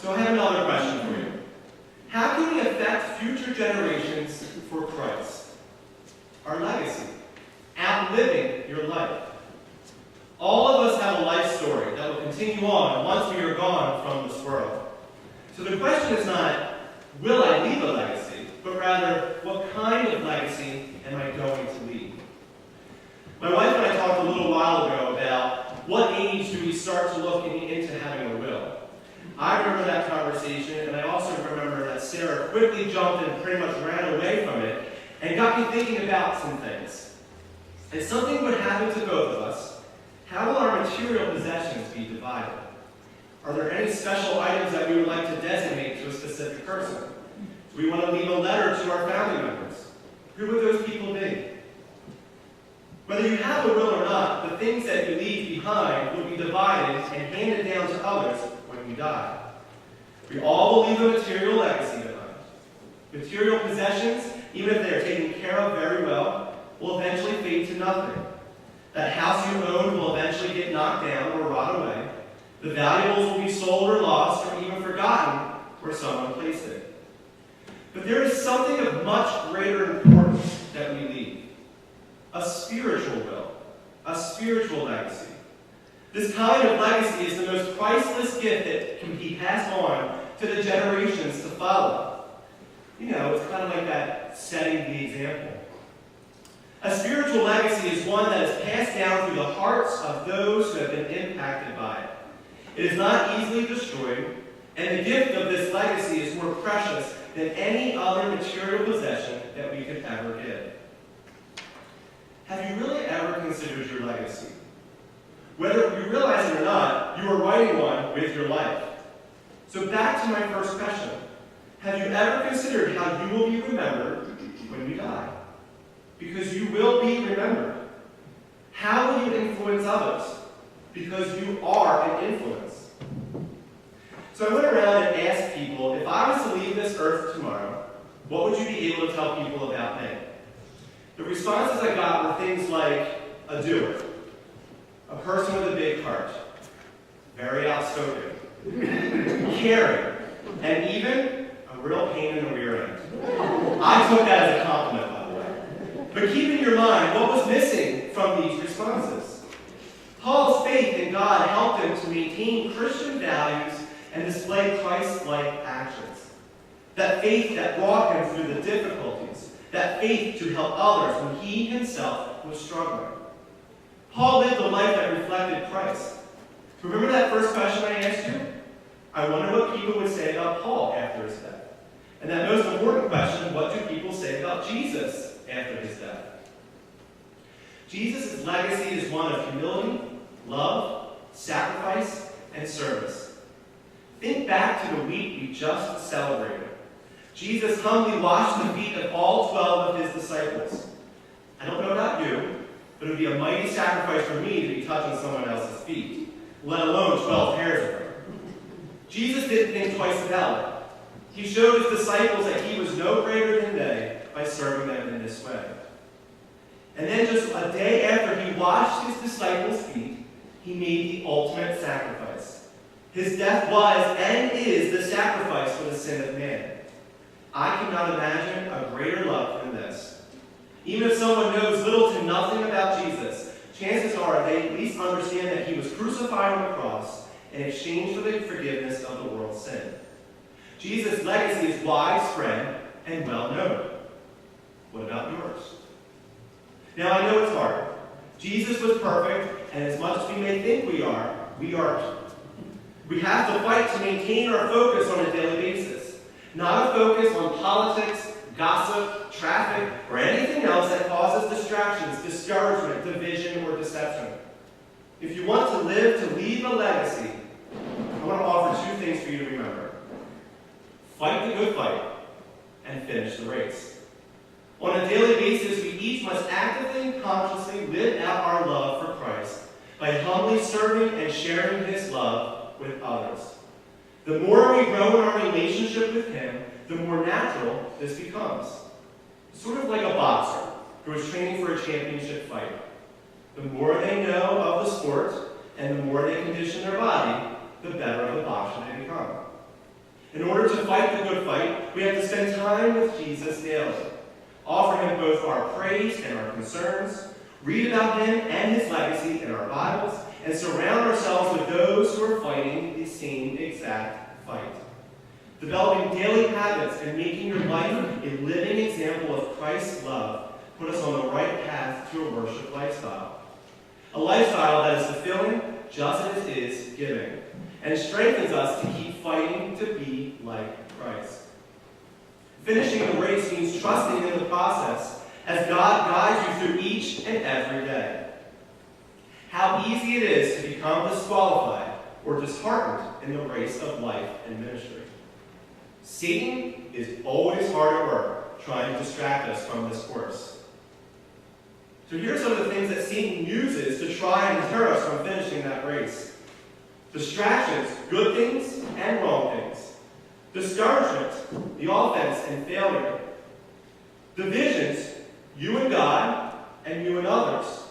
So I have another question for you. How can we affect future generations for Christ? Our legacy. Outliving your life. All of us have a life story that will continue on once we are gone from this world. So the question is not, will I leave a legacy, but rather, what kind of legacy am I going to leave? My wife and I talked a little while ago about what age do we start to look into having a will. I remember that conversation, and I also remember that Sarah quickly jumped and pretty much ran away from it, and got me thinking about some things. If something would happen to both of us, how will our material possessions be divided? Are there any special items that we would like to designate to a specific person? Do we want to leave a letter to our family members? Who would those people be? Whether you have a will or not, the things that you leave behind will be divided and handed down to others when you die. We all will leave a material legacy behind. Material possessions, even if they are taken care of very well, will eventually fade to nothing. That house you own will eventually get knocked down or rot away. The valuables will be sold or lost or even forgotten where someone placed it. But there is something of much greater importance that we leave. A spiritual will. A spiritual legacy. This kind of legacy is the most priceless gift that can be passed on to the generations to follow. You know, it's kind of like that setting the example. A spiritual legacy is one that is passed down through the hearts of those who have been impacted by it. It is not easily destroyed, and the gift of this legacy is more precious than any other material possession that we could ever give. Have you really ever considered your legacy? Whether you realize it or not, you are writing one with your life. So back to my first question. Have you ever considered how you will be remembered when you die? Because you will be remembered. How will you influence others? Because you are an influence. So I went around and asked people, if I was to leave this earth tomorrow, what would you be able to tell people about me? The responses I got were things like a doer, a person with a big heart, very outspoken, caring, and even a real pain in the rear end. I took that as a compliment, by the way. But keep in your mind what was missing from these responses. Paul's faith in God helped him to maintain Christian values and display Christ-like actions. That faith that brought him through the difficulties. That faith to help others when he himself was struggling. Paul lived a life that reflected Christ. Remember that first question I asked you? I wonder what people would say about Paul after his death. And that most important question, what do people say about Jesus after his death? Jesus' legacy is one of humility, love, sacrifice, and service. Think back to the week we just celebrated. Jesus humbly washed the feet of all 12 of his disciples. I don't know about you, but it would be a mighty sacrifice for me to be touching someone else's feet, let alone 12 pairs of them. Jesus didn't think twice about it. He showed his disciples that he was no greater than they by serving them in this way. And then just a day after he washed his disciples' feet, he made the ultimate sacrifice. His death was and is the sacrifice for the sin of man. I cannot imagine a greater love than this. Even if someone knows little to nothing about Jesus, chances are they at least understand that he was crucified on the cross in exchange for the forgiveness of the world's sin. Jesus' legacy is widespread and well known. What about yours? Now I know it's hard. Jesus was perfect, and as much as we may think we aren't. We have to fight to maintain our focus on a daily basis. Not a focus on politics, gossip, traffic, or anything else that causes distractions, discouragement, division, or deception. If you want to live to leave a legacy, I want to offer two things for you to remember. Fight the good fight and finish the race. On a daily basis, we each must actively and consciously live out our love for Christ by humbly serving and sharing his love with others. The more we grow in our relationship with him, the more natural this becomes. Sort of like a boxer who is training for a championship fight. The more they know of the sport and the more they condition their body, the better of a boxer they become. In order to fight the good fight, we have to spend time with Jesus daily, offer him both our praise and our concerns, read about him and his legacy in our Bibles, and surround ourselves with those who are fighting the same exact fight. Developing daily habits and making your life a living example of Christ's love put us on the right path to a worship lifestyle. A lifestyle that is fulfilling just as it is giving, and strengthens us to keep fighting to be like Christ. Finishing the race means trusting in the process as God guides you through each and every day. How easy it is to become disqualified or disheartened in the race of life and ministry. Satan is always hard at work trying to distract us from this course. So here are some of the things that Satan uses to try and deter us from finishing that race. Distractions, good things and wrong things. Discouragement, the offense and failure. Divisions, you and God and you and others.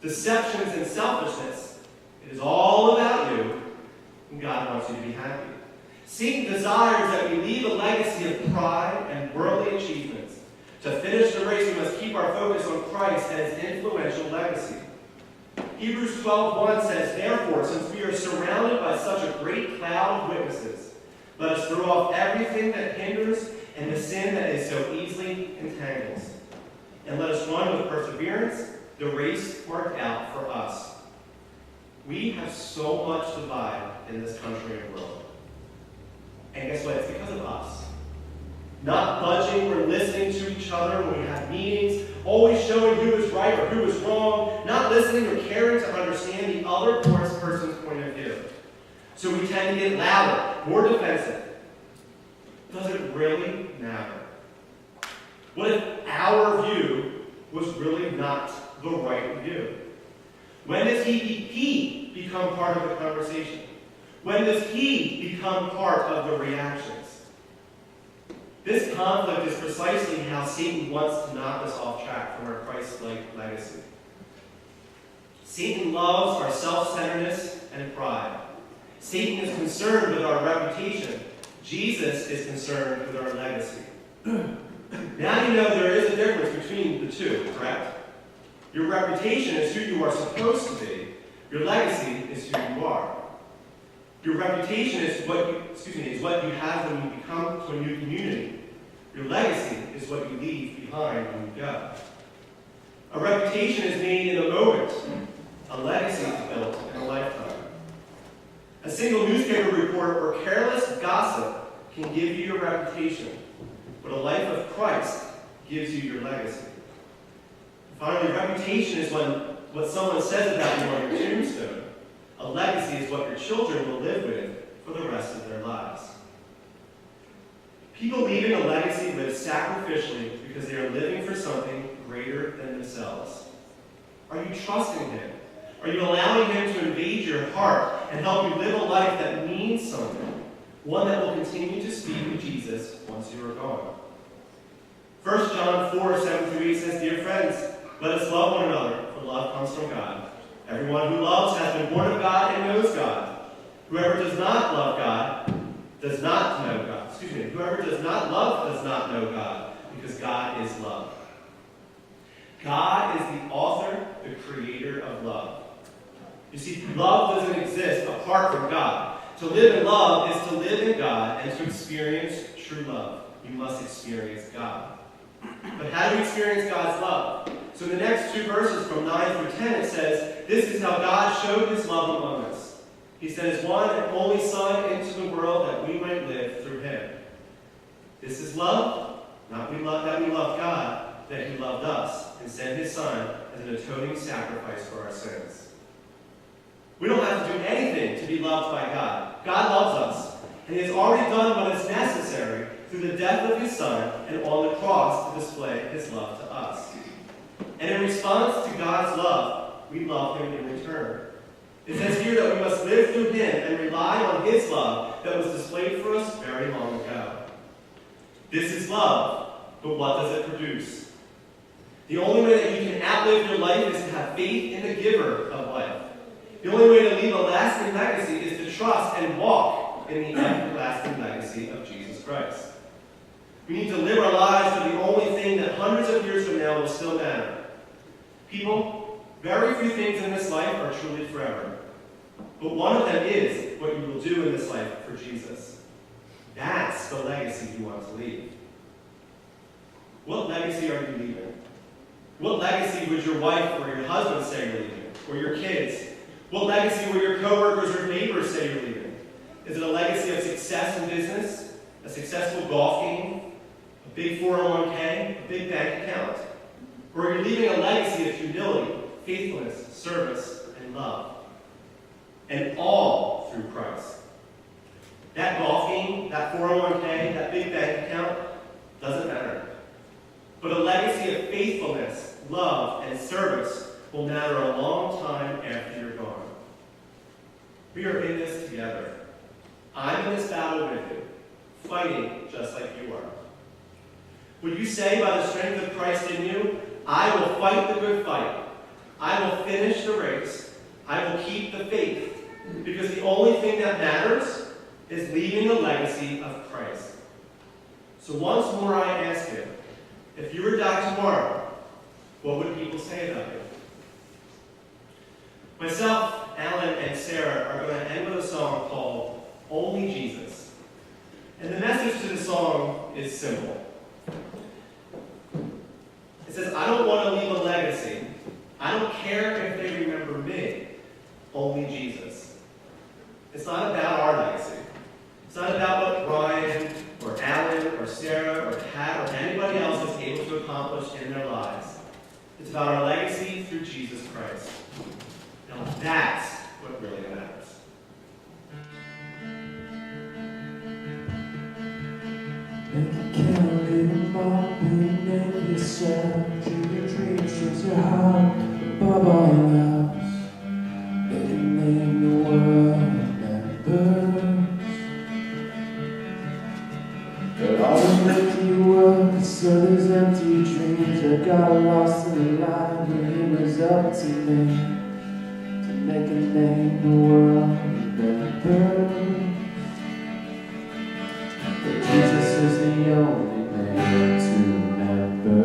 Deceptions and selfishness. It is all about you, and God wants you to be happy. Satan desires that we leave a legacy of pride and worldly achievements. To finish the race, we must keep our focus on Christ and his influential legacy. Hebrews 12:1 says, "Therefore, since we are surrounded by such a great cloud of witnesses, let us throw off everything that hinders and the sin that is so easily entangles. And let us run with perseverance the race marked out for us." We have so much divide in this country and world. And guess what? It's because of us. Not budging or listening to each other when we have meetings, always showing who is right or who is wrong, not listening or caring to understand the other person's point of view. So we tend to get louder, more defensive. Does it really matter? What if our view was really not the right view? When does he become part of the conversation? When does he become part of the reactions? This conflict is precisely how Satan wants to knock us off track from our Christ-like legacy. Satan loves our self-centeredness and pride. Satan is concerned with our reputation. Jesus is concerned with our legacy. Now you know there is a difference between the two, correct? Your reputation is who you are supposed to be. Your legacy is who you are. Your reputation is what you have when you become to a new community. Your legacy is what you leave behind when you go. A reputation is made in a moment. A legacy is built in a lifetime. A single newspaper report or careless gossip can give you your reputation, but a life of Christ gives you your legacy. Finally, reputation is what someone says about you on your tombstone. A legacy is what your children will live with for the rest of their lives. People leaving a legacy live sacrificially because they are living for something greater than themselves. Are you trusting him? Are you allowing him to invade your heart and help you live a life that means something? One that will continue to speak with Jesus once you are gone. 1 John 4:7-8 says, "Dear friends, let us love one another, for love comes from God. Everyone who loves has been born of God and knows God. Whoever does not love God does not know God. Whoever does not love does not know God, because God is love." God is the author, the creator of love. You see, love doesn't exist apart from God. To live in love is to live in God and to experience true love. You must experience God. But how do we experience God's love? So in the next two verses from 9 through 10, it says, "This is how God showed his love among us. He sent his one and only Son into the world that we might live through him. This is love, not that we loved God, that he loved us and sent his Son as an atoning sacrifice for our sins." We don't have to do anything to be loved by God. God loves us, and he has already done what is necessary through the death of his Son and on the cross to display his love to us. And in response to God's love, we love him in return. It says here that we must live through him and rely on his love that was displayed for us very long ago. This is love, but what does it produce? The only way that you can outlive your life is to have faith in the giver of life. The only way to leave a lasting legacy is to trust and walk in the everlasting legacy of Jesus Christ. We need to live our lives for the only thing that hundreds of years from now will still matter. People, very few things in this life are truly forever. But one of them is what you will do in this life for Jesus. That's the legacy you want to leave. What legacy are you leaving? What legacy would your wife or your husband say you're leaving? Or your kids? What legacy will your coworkers or neighbors say you're leaving? Is it a legacy of success in business? A successful golf game? A big 401k? A big bank account? Or are you leaving a legacy of humility, faithfulness, service, and love? And all through Christ. That golf game, that 401k, that big bank account, doesn't matter. But a legacy of faithfulness, love, and service will matter a long time after you're gone. We are in this together. I'm in this battle with you, fighting just like you are. Would you say, by the strength of Christ in you, I will fight the good fight. I will finish the race. I will keep the faith. Because the only thing that matters is leaving a legacy of Christ. So once more I ask you, if you were to die tomorrow, what would people say about you? Myself, Alan, and Sarah are going to end with a song called Only Jesus. And the message to the song is simple. It says, I don't want to leave a legacy. I don't care if they remember me. Only Jesus. It's not about our legacy. It's not about what Brian or Alan or Sarah or Pat or anybody else is able to accomplish in their lives. It's about our legacy through Jesus Christ. Now that's what really matters. Make a count, leave them all, rename yourself. Dream your dreams, choose your heart above all else. Make a name the world remembers. But all the empty words, so there's empty dreams that got lost in the line when it was up to me to make a name the world remembers. But Jesus is the only name to remember.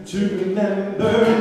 To remember.